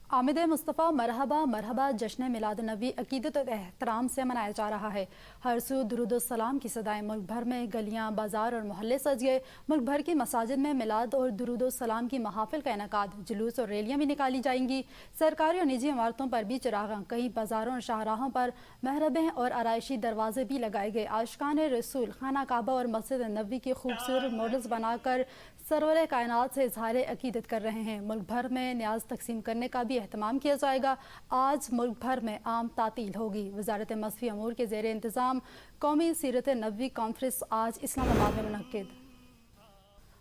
आमिद मुस्तफ़ा मरहबा मरहबा जश्न मिलाद नबी अकीदत और एहतराम से मनाया जा रहा है। हर सू दुरूद सलाम की सदाएं। मुल्क भर में गलियां, बाजार और मोहल्ले सज गए। मुल्क भर की मसाजिद में मिलाद और दुरूद सलाम की महाफिल का इनेकाद, जुलूस और रैलियां भी निकाली जाएंगी। सरकारी और निजी इमारतों पर भी चिरागां, कई बाजारों और शाहराहों पर महरबें और आराइशी दरवाजे भी लगाए गए। आशिकान रसूल खाना काबा और मस्जिद नबी की खूबसूरत मॉडल्स बनाकर सरवर कायनात से इजहार अकीदत कर रहे हैं। मुल्क भर में न्याज तकसीम करने का भी एहतमाम किया जाएगा। आज मुल्क भर में आम तातील होगी। वजारत मसफ़ी अमूर के ज़ेर इंतज़ाम कौमी सीरत नबवी कॉन्फ्रेंस आज इस्लामाबाद में मुनक्किद।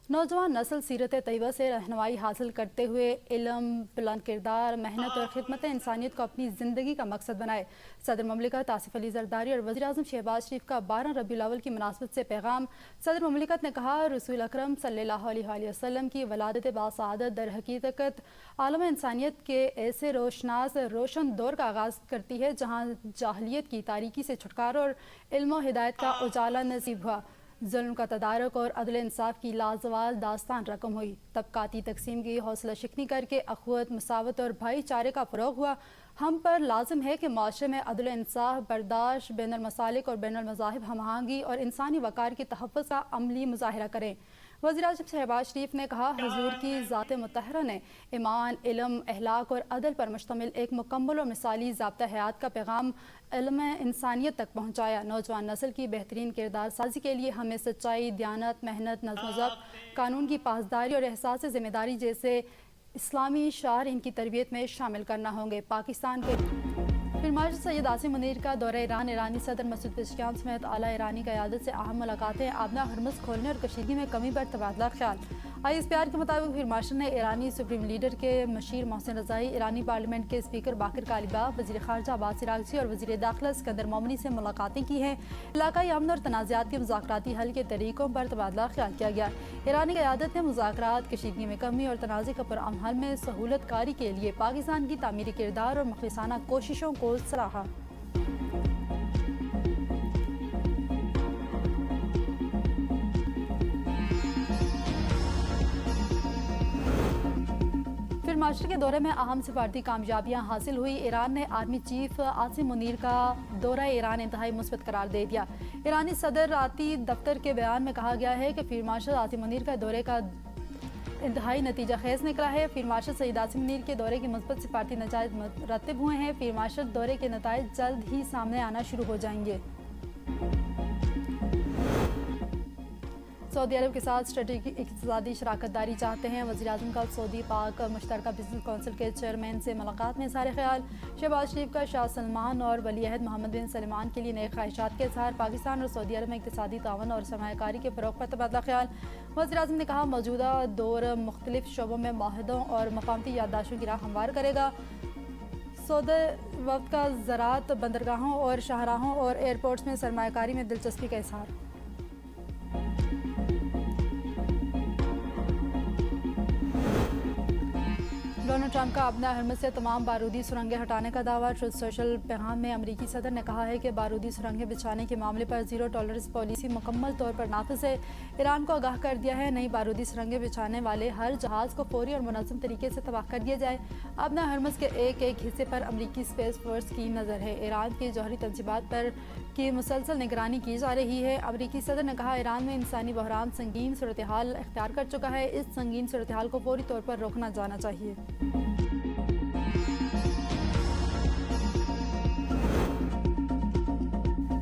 नौजवान नस्ल सीरत तैयबा से रहनुमाई हासिल करते हुए इल्म, बुलंद किरदार, मेहनत और खिदमत इंसानियत को अपनी ज़िंदगी का मकसद बनाए। सदर ममलिकत आसिफ अली जरदारी और वज़ीर आज़म शहबाज शरीफ का 12 रबीउल अव्वल की मुनासबत से पैगाम। सदर ममलिकत ने कहा, रसूल अकरम सल्लल्लाहु अलैहि वसल्लम की वलादत बासआदत दर हकीकत आलम इंसानियत के ऐसे रोशनास रोशन दौर का आगाज़ करती है जहाँ जाहलियत की तारीकी से छुटकारा और इल्म और हिदायत का उजाला नसीब हुआ। जुल्म का तदारक और अदल इंसाफ की लाजवाल दास्तान रकम हुई। तबकाती तकसीम की हौसला शिकनी करके अखवत, मसावत और भाईचारे का फ़रोग हुआ। हम पर लाजिम है कि माशरे में अदल इंसाफ, बर्दाश्त, बैनुल मसालिक और बैनुल मज़ाहिब, हम आहंगी और इंसानी वक़ार की तहफ़्फ़ुज़ का अमली मुज़ाहिरा करें। वज़ीर आज़म शहबाज शरीफ ने कहा, हुज़ूर की ज़ात मुतहरा ने ईमान, इल्म, अहलाक और अदल पर मुश्तमिल एक मुकम्मल और मिसाली ज़ाब्ता हयात का पैगाम इल्म इंसानियत तक पहुँचाया। नौजवान नस्ल की बेहतरीन किरदार साजी के लिए हमें सच्चाई, दियानत, मेहनत, नज़्म ज़ब्त, कानून की पासदारी और एहसास ज़िम्मेदारी जैसे इस्लामी शार इनकी तरबियत में शामिल करना होंगे। पाकिस्तान के फिर मार्च सैयद आसिम मुनीर का दौरा ईरान। ईरानी सदर मसूद पेशकियान समेत आला ईरानी क़यादत से अहम मुलाकातें। आबना हरमुज़ खोलने और कशीदगी में कमी पर तबादला ख्याल। ISPR के मुताबिक फिर मार्शल ने ईरानी सुप्रीम लीडर के मशीर मोहसिन रज़ाई, ईरानी पार्लियामेंट के स्पीकर बाकिर कालिबाफ, वज़ीर ख़ारजा अब्बास इराक़ची और वज़ीर दाखिला सिकंदर मोमनी से मुलाकातें की हैं। इलाकाई अमन और तनाज़ात के मुज़ाकराती हल के तरीक़ों पर तबादला ख्याल किया गया। ईरानी क़यादत ने मुज़ाकरात, कशीदगी में कमी और तनाज़े का पुरअमन हल में सहूलत कारी के लिए पाकिस्तान की तामीरी किरदार और मुखलिसाना कोशिशों को सराहा। फिर मार्शल के दौरे में अहम सिफारती कामयाबियां हासिल हुई। ईरान ने आर्मी चीफ आसिम मुनीर का दौरा ईरान इंतहाई मुस्बत करार दे दिया। ईरानी सदराती दफ्तर के बयान में कहा गया है कि फील्ड मार्शल आसिम मुनीर का दौरे का इंतहाई नतीजा खेज निकला है। फील्ड मार्शल सईद आसिम मुनीर के दौरे के मुस्बत सिफारती नताइज मुरतब हुए हैं। फील्ड मार्शल दौरे के नताइज जल्द ही सामने आना शुरू हो जाएंगे। सऊदी अरब के साथ स्ट्रेटेजिक इक़्तिसादी शराकत दारी चाहते हैं। वज़ीर आज़म का सऊदी पाक मुश्तरका बिजनेस कौंसिल के चेयरमैन से मुलाकात में सारे ख्याल। शहबाज शरीफ का शाह सलमान और वलीअहद मोहम्मद बिन सलमान के लिए नए ख्वाहिशात के इज़हार। पाकिस्तान और सऊदी अरब में इक़्तिसादी तावन और सरमायाकारी के फ़रोग़ पर तबादला ख्याल। वज़ीर आज़म ने कहा, मौजूदा दौर मुख्तलिफ शोबों में माहिदों और मकामी याददाश्तों की राह हमवार करेगा। सऊदी वक्त का ज़राअत, बंदरगाहों और शाहराहों और एयरपोर्ट्स में सरमायाकारी में दिलचस्पी का इज़हार। डोनाल्ड ट्रंप का अपना हरमत से तमाम बारूदी सुरंगें हटाने का दावा। ट्रुथ सोशल पैगाम में अमरीकी सदर ने कहा है कि बारूदी सुरंगें बिछाने के मामले पर ज़ीरो टॉलरेंस पॉलिसी मुकम्मल तौर पर नाफिज है। ईरान को आगाह कर दिया है, नई बारूदी सुरंगें बिछाने वाले हर जहाज़ को फौरी और मुनज़्ज़म तरीके से तबाह कर दिया जाए। अपना हरमस के एक एक हिस्से पर अमरीकी स्पेस फोर्स की नज़र है। ईरान की जौहरी तंजीबात पर की मुसलसल निगरानी की जा रही है। अमरीकी सदर ने कहा, ईरान में इंसानी बहरान संगीन सूरत हाल इख्तियार कर चुका है। इस संगीन सूरत हाल को फौरी तौर पर रोकना जाना चाहिए।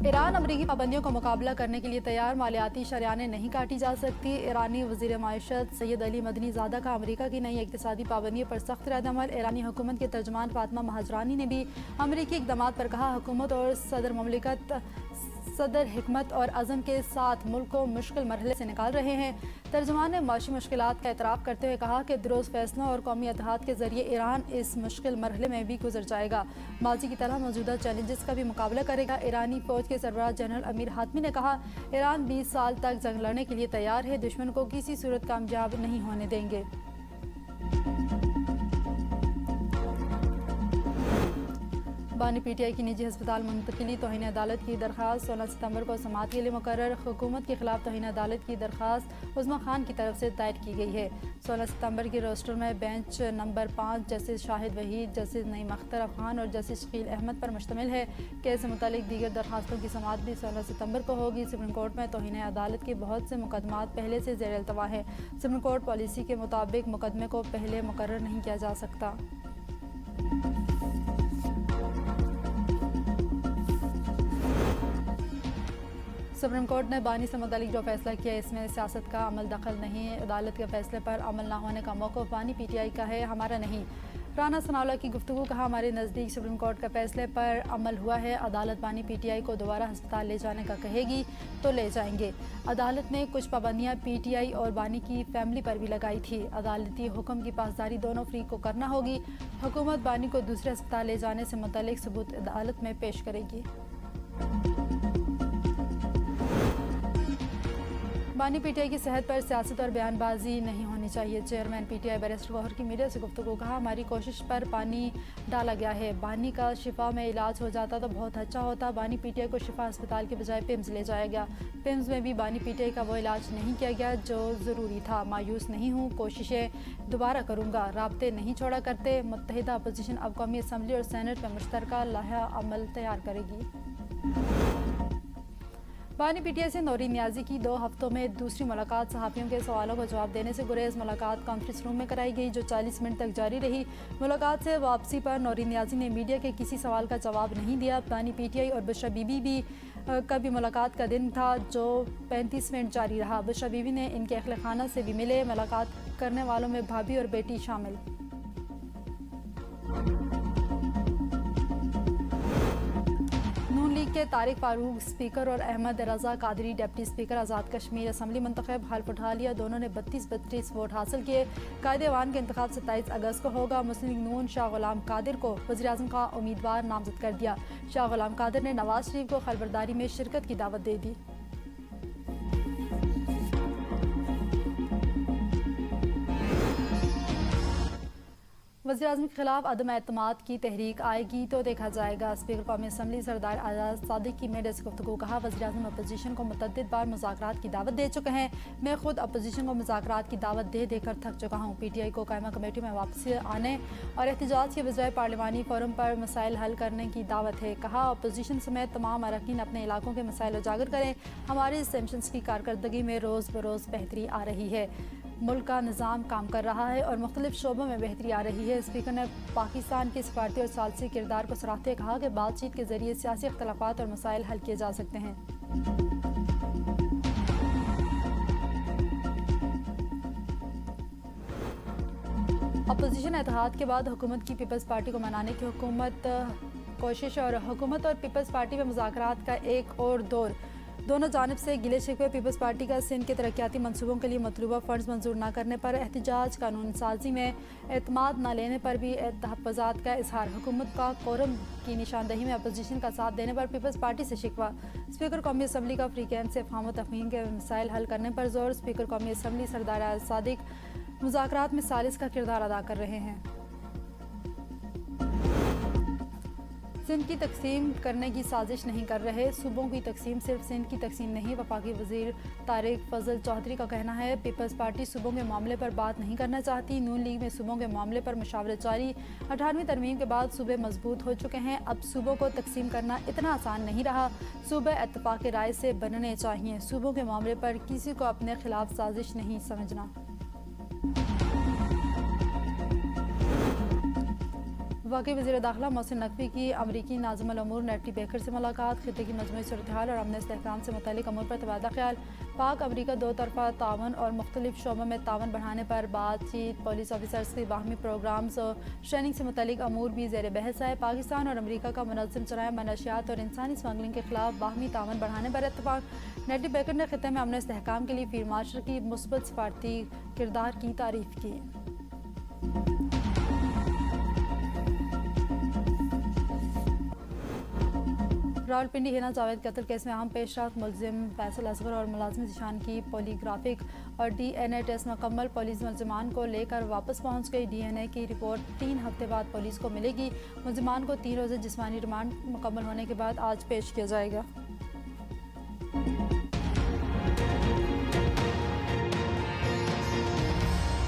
ईरान अमरीकी पाबंदियों का मुकाबला करने के लिए तैयार। मालियाती शरियानें नहीं काटी जा सकती। ईरानी वज़ीर माइशत सैयद अली मदनी ज़ादा का अमरीका की नई इक़्तिसादी पाबंदियों पर सख्त रद्दअमल। ईरानी हुकूमत के तर्जुमान फातिमा महाजरानी ने भी अमरीकी इक़दामात पर कहा, हुकूमत और सदर ममलिकत सदर हिकमत और अज़म के साथ मुल्क को मुश्किल मरहले से निकाल रहे हैं। तर्जुमान ने माशी मुश्किलात का एतराफ़ करते हुए कहा कि दुरुस्त फैसलों और कौमी इत्तेहाद के ज़रिए ईरान इस मुश्किल मरहले में भी गुजर जाएगा। माजी की तरह मौजूदा चैलेंजेस का भी मुकाबला करेगा। ईरानी फ़ौज के सरबराह जनरल अमीर हातमी ने कहा, ईरान 20 साल तक जंग लड़ने के लिए तैयार है, दुश्मन को किसी सूरत कामयाब नहीं होने देंगे। बानी पीटीआई की निजी अस्पताल मुंतकिली तौहीन अदालत की दरख्वास्त 16 सितंबर को समाअत के लिए मुकर्रर। हुकूमत के खिलाफ तौहीन अदालत की दरख्वास्त उस्मा खान की तरफ से दायर की गई है। 16 सितंबर के रोस्टर में bench number 5 justice Shahid Waheed, justice Naeem Akhtar Afghan और जस्टिस शकील अहमद पर मुश्तमिल है। केस से मुतालिक दीगर दरखास्तों की समाअत भी 16 सितंबर को होगी। सुप्रीम कोर्ट में तौहीन अदालत के बहुत से मुकदमात पहले से ज़ेर अल्तवा है। सुप्रीम कोर्ट पॉलिसी के मुताबिक मुकदमे को पहले मुकर्रर नहीं किया जा सकता। सुप्रीम कोर्ट ने बानी से मुतालिक जो फैसला किया इसमें सियासत का अमल दखल नहीं। अदालत के फैसले पर अमल न होने का मौक़िफ़ बानी पीटीआई का है, हमारा नहीं। राना सनाउल्लाह की गुफ्तगू, कहा हमारे नज़दीक सुप्रीम कोर्ट के फैसले पर अमल हुआ है। अदालत बानी पीटीआई को दोबारा अस्पताल ले जाने का कहेगी तो ले जाएंगे। अदालत ने कुछ पाबंदियां पीटीआई और बानी की फैमिली पर भी लगाई थी। अदालती हुक्म की पासदारी दोनों फ्रीक को करना होगी। हुकूमत बानी को दूसरे अस्पताल ले जाने से मुतालिक सबूत अदालत में पेश करेगी। बानी पीटीआई की सेहत पर सियासत और बयानबाजी नहीं होनी चाहिए। चेयरमैन पीटीआई बैरिस्टर गौहर की मीडिया से गुफ्तगू, कहा हमारी कोशिश पर पानी डाला गया है। बानी का शिफा में इलाज हो जाता तो बहुत अच्छा होता। बानी पीटीआई को शिफा अस्पताल के बजाय पिम्स ले जाया गया। पिम्स में भी बानी पीटीआई का वो इलाज नहीं किया गया जो ज़रूरी था। मायूस नहीं हूँ, कोशिशें दोबारा करूँगा। राब्ते नहीं छोड़ा करते। मुत्तहिदा अपोजिशन अब कौमी असम्बली और सेनेट में मुश्तरका लाहा अमल तैयार करेगी। बानी पीटीआई से नौरीन नियाजी की 2 हफ्तों में दूसरी मुलाकात सहाफ़ियों के सवालों का जवाब देने से गुरेज। मुलाकात कॉन्फ्रेंस रूम में कराई गई जो 40 मिनट तक जारी रही। मुलाकात से वापसी पर नौरीन नियाजी ने मीडिया के किसी सवाल का जवाब नहीं दिया। बानी पीटीआई और बुशरा बीबी भी कभी मुलाकात का दिन था जो 35 मिनट जारी रहा। बुशरा बीबी ने इनके अहले खाना से भी मिले। मुलाकात करने वालों में भाभी और बेटी शामिल। के तारिक फारूक स्पीकर और अहमद रजा Qadri deputy speaker Azad Kashmir assembly मुंतखब, हल्फ उठा लिया। दोनों ने 32 वोट हासिल किए। कायदे-ए-वान का इंतखाब 27 अगस्त को होगा। मुस्लिम लीग नून शाह गुलाम कादिर को वज़ीर-ए-आज़म का उम्मीदवार नामजद कर दिया। शाह गुलाम कादिर ने नवाज शरीफ को खलबरदारी में शिरकत की दावत दे दी। वज़ीर-ए-आज़म के खिलाफ अदम एतमाद की तहरीक आएगी तो देखा जाएगा। स्पीकर कौमी असम्बली सरदार आज़ाद सादिक की मीडिया से गुफ्तगू, कहा वज़ीर-ए-आज़म अपोजिशन को मुतअद्दिद बार मुज़ाकरात की दावत दे चुके हैं। मैं खुद अपोजिशन को मुज़ाकरात की दावत दे देकर थक चुका हूँ। पीटीआई को कायमा कमेटी में वापसी आने और एहतजाज के बजाय पार्लिमानी फोरम पर मसाइल हल करने की दावत है। कहा अपोजिशन समेत तमाम अरकान अपने इलाकों के मसाइल उजागर करें। हमारी सेंशंस की कारकर्दगी में रोज़ बरोज़ बेहतरी आ रही है। मुल्क का निज़ाम काम कर रहा है और मुख्तलिफ शोबों में बेहतरी आ रही है। स्पीकर ने पाकिस्तान के सफारती और सालसी किरदार को सराहते हुए कहा कि बातचीत के जरिए सियासी इख्तलाफात और मसाइल हल किए जा सकते हैं। अपोजिशन इत्तेहाद के बाद हुकूमत की पीपल्स पार्टी को मनाने की कोशिश और हुकूमत और पीपल्स पार्टी में मुज़ाकरात का एक और दौर। दोनों जानिब से गिले शिकवे। पीपल्स पार्टी का सिंध के तरक्याती मनसूबों के लिए मतलूबा फंड्स मंजूर न करने पर एहतजाज, कानून साजी में एतमाद न लेने पर भी तहफ़्फ़ुज़ात का इजहार। हुकूमत का कोरम की निशानदही में अपोजिशन का साथ देने पर पीपल्स पार्टी से शिकवा। स्पीकर कौमी असम्बली का फ्री कैंप से अफ़हाम व तफ़हीम के मसाइल हल करने पर जोर। स्पीकर कौमी असम्बली सरदार आज़ाद सादिक मुज़ाकरात में सालिस का किरदार अदा कर रहे हैं। सिंध की तकसीम करने की साजिश नहीं कर रहे। सूबों की तकसीम सिर्फ सिंध की तकसीम नहीं। वफाकी वज़ीर तारिक फजल चौधरी का कहना है पीपल्स पार्टी सूबों के मामले पर बात नहीं करना चाहती। नून लीग में सूबों के मामले पर मुशावरत जारी। 18वीं तरमीम के बाद सूबे मजबूत हो चुके हैं। अब सूबों को तकसीम करना इतना आसान नहीं रहा। सूबे इत्तेफाक राय से बनने चाहिए। सूबों के मामले पर किसी को अपने खिलाफ साजिश नहीं समझना। वफ़ाकी वज़ीर दाखिला मोहसिन नकवी की अमरीकी नाज़िमुल उमूर नेटी बेकर से मुलाकात। खित्ते की मजमूई सूरत-ए-हाल और अमन इस्तेहकाम से मुतल्लिक़ अमूर पर तबादला ख्याल। पाक अमरीका 2 तरफ़ा तावन और मुख्तलिफ शोबों में तावन बढ़ाने पर बातचीत। पुलिस ऑफिसर्स के बाहमी प्रोग्राम्स और ट्रेनिंग से मुतल्लिक़ अमूर भी ज़ेर बहस है। पाकिस्तान और अमरीका का मुनज़्ज़म जराइम, मनशियात और इंसानी स्मगलिंग के खिलाफ बाहमी तावन बढ़ाने पर इत्तफ़ाक़। नेटी बेकर ने खित्ते में अमन इस्तेहकाम के लिए फील्ड मार्शल की मुस्बत सफारती किरदार की तारीफ़ की। रावलपिंडी हिना जावेद कत्ल केस में अहम पेशरफ, मुलजिम फैसल असगर और मुलाजिम ज़ीशान की पॉलीग्राफिक और DNA टेस्ट मुकम्मल। पुलिस मुलजिमान को लेकर वापस पहुंच गई। DNA की रिपोर्ट 3 हफ्ते बाद पुलिस को मिलेगी। मुलजिमान को 3 रोज़े जिस्मानी रिमांड मुकम्मल होने के बाद आज पेश किया जाएगा।